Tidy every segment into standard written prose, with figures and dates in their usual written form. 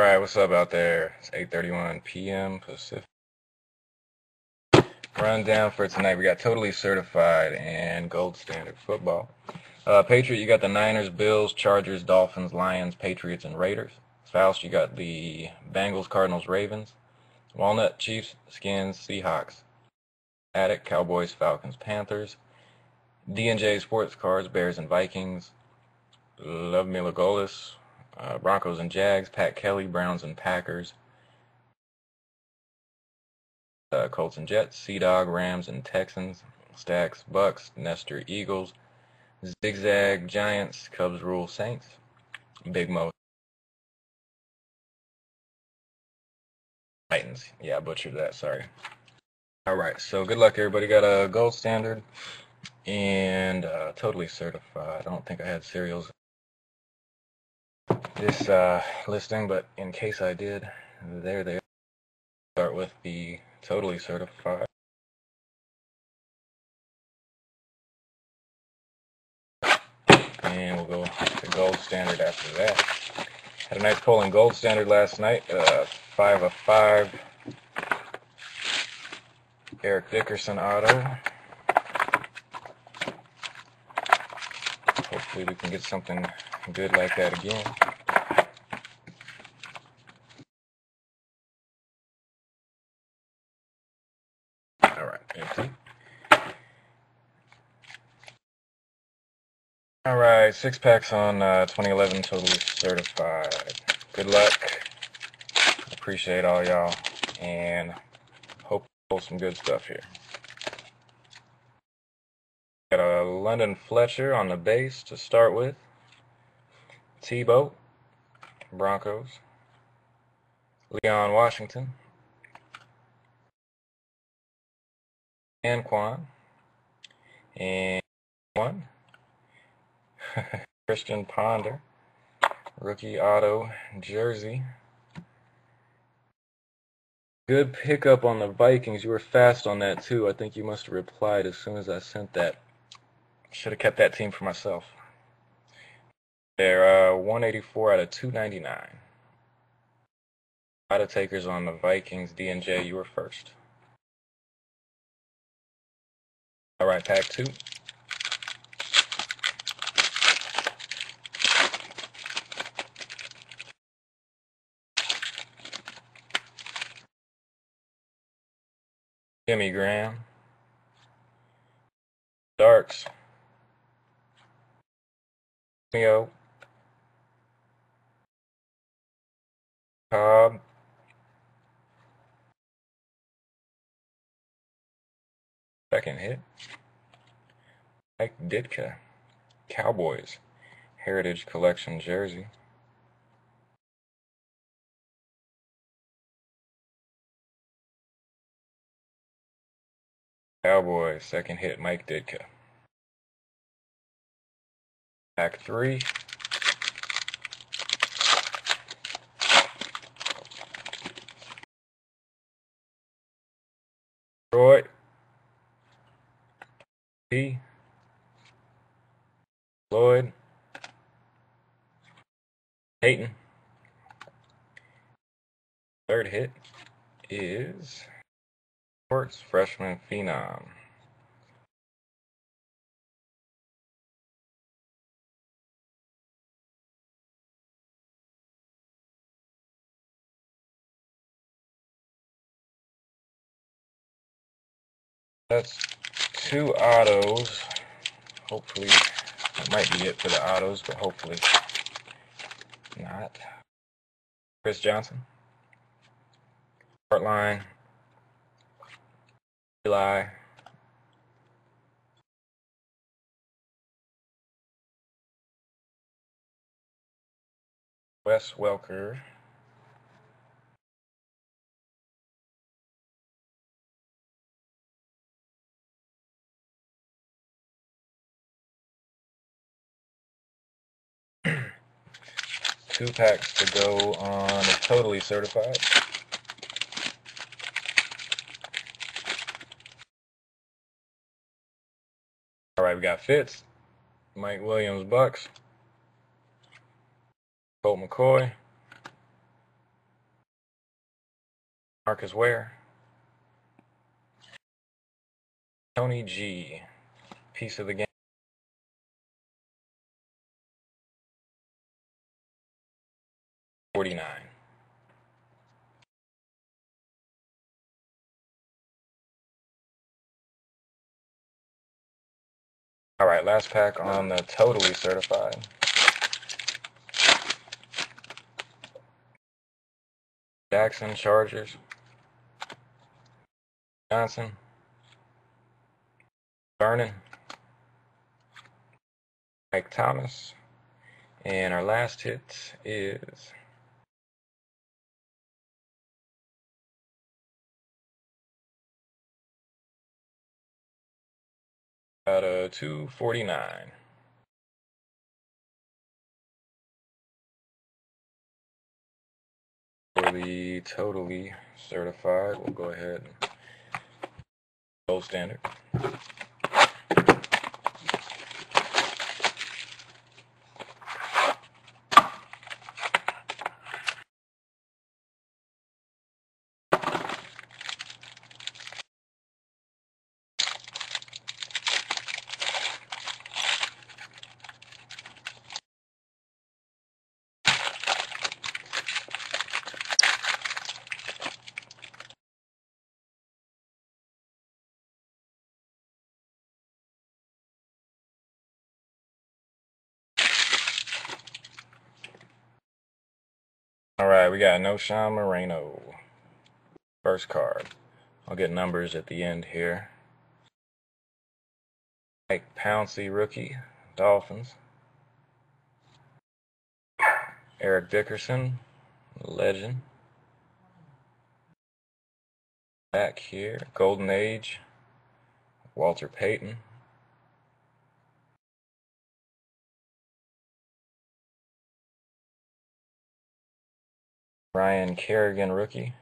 Alright, what's up out there? It's 8:31 p.m. Pacific. Rundown for tonight. We got totally certified and gold standard football. Patriot, you got the Niners, Bills, Chargers, Dolphins, Lions, Patriots, and Raiders. Faust, you got the Bengals, Cardinals, Ravens. Walnut, Chiefs, Skins, Seahawks. Attic, Cowboys, Falcons, Panthers. D&J Sports Cards, Bears and Vikings. Love Milagolis, Broncos and Jags. Pat Kelly, Browns and Packers. Colts and Jets. Sea-Dog, Rams and Texans. Stacks, Bucks. Nestor, Eagles. Zigzag, Giants. Cubs, Rule, Saints. Big Mo, Titans. Yeah, I butchered that, sorry. Alright, so good luck everybody. Got a gold standard and totally certified. I don't think I had serials this listing, but in case I did, there they are. Start with the totally certified. And we'll go to gold standard after that. Had a nice pull in gold standard last night. 5 of 5. Eric Dickerson auto. Hopefully we can get something good like that again. Alright, empty. Alright, 6 packs on 2011 totally certified. Good luck. Appreciate all y'all and hope to pull some good stuff here. Got a London Fletcher on the base to start with. Tebow, Broncos. Leon Washington. Anquan. And one. Christian Ponder. Rookie auto jersey. Good pickup on the Vikings. You were fast on that too. I think you must have replied as soon as I sent that. Should have kept that team for myself. They're 184 out of 299. A lot of takers on the Vikings. D&J, you were first. Alright, pack 2. Jimmy Graham. Darks. Neo. Cobb. Second hit. Mike Ditka. Cowboys. Heritage Collection jersey. Cowboys. Second hit. Mike Ditka. Pack 3. Troy. P. Lloyd. Peyton. Third hit is Sports Freshman Phenom. That's 2 autos. Hopefully, that might be it for the autos, but hopefully not. Chris Johnson. Heartline. Eli. Wes Welker. Two packs to go on totally certified. Alright, we got Fitz, Mike Williams, Bucks, Colt McCoy, Marcus Ware. Tony G. Piece of the game. $49. Alright, last pack on the totally certified. Jackson, Chargers. Johnson. Vernon. Mike Thomas. And our last hit is out of 249. For the totally certified, we'll go ahead and gold standard. Alright, we got No Sean Moreno. First card. I'll get numbers at the end here. Mike Pouncey, rookie, Dolphins. Eric Dickerson, legend. Back here, Golden Age, Walter Payton. Ryan Kerrigan, rookie.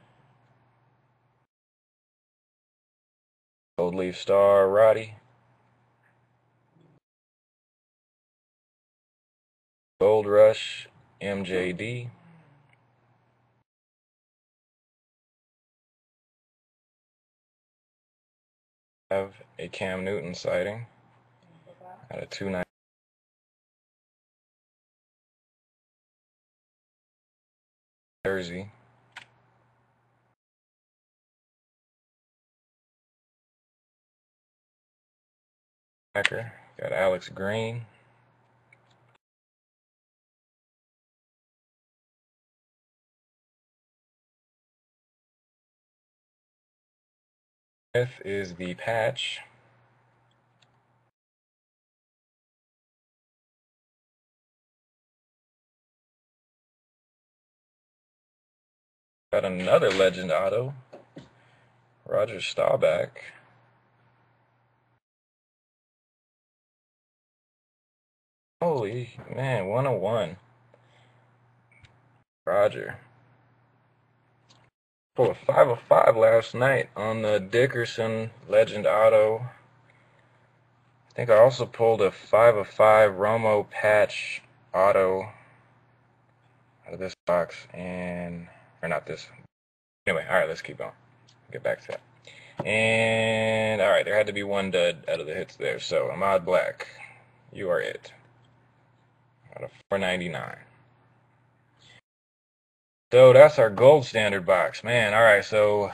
Gold Leaf Star, Roddy. Gold Rush, MJD. Have a Cam Newton sighting at a 290. Jersey. Packer. Got Alex Green. Smith is the patch. Got another legend auto. Roger Staubach. Holy man, 101. Roger. Pulled a 5 of 5 last night on the Dickerson Legend Auto. I think I also pulled a 5 of 5 Romo Patch Auto out of this box, or not this. Anyway, alright, let's keep going. Get back to that. And alright, there had to be one dud out of the hits there. So Ahmad Black, you are it. Out of 499. So that's our gold standard box, man. All right, so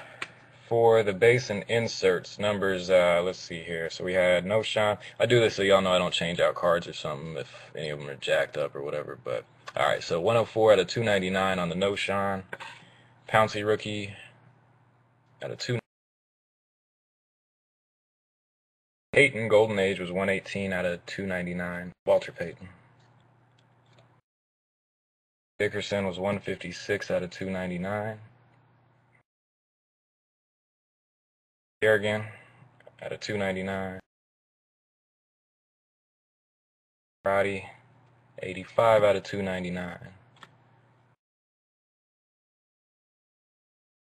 for the base and inserts numbers, let's see here. So we had No Sean. I do this so y'all know I don't change out cards or something if any of them are jacked up or whatever. But all right, so 104 out of 299 on the No Sean. Pouncey rookie out of 2. Payton Golden Age was 118 out of 299. Walter Payton. Dickerson was 156 out of 299. Kerrigan out of 299. Roddy, 85 out of 299.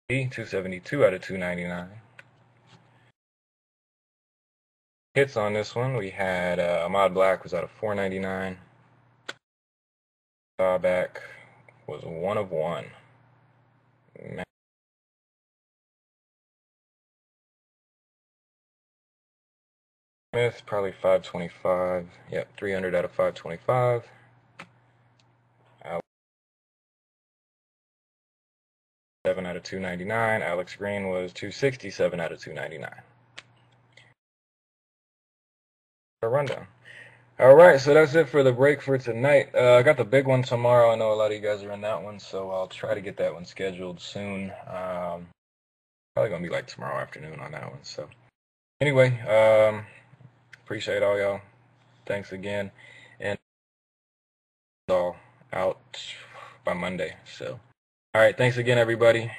272 out of 299. Hits on this one, we had Ahmad Black was out of 499. Staubach was 1 of 1. Smith, probably 525. Yep, 300 out of 525. 7 out of 299. Alex Green was 267 out of 299. A rundown. All right, so that's it for the break for tonight. I got the big one tomorrow. I know a lot of you guys are in that one, so I'll try to get that one scheduled soon. Probably gonna be like tomorrow afternoon on that one. So anyway, appreciate all y'all. Thanks again, and all out by Monday. So all right, thanks again, everybody.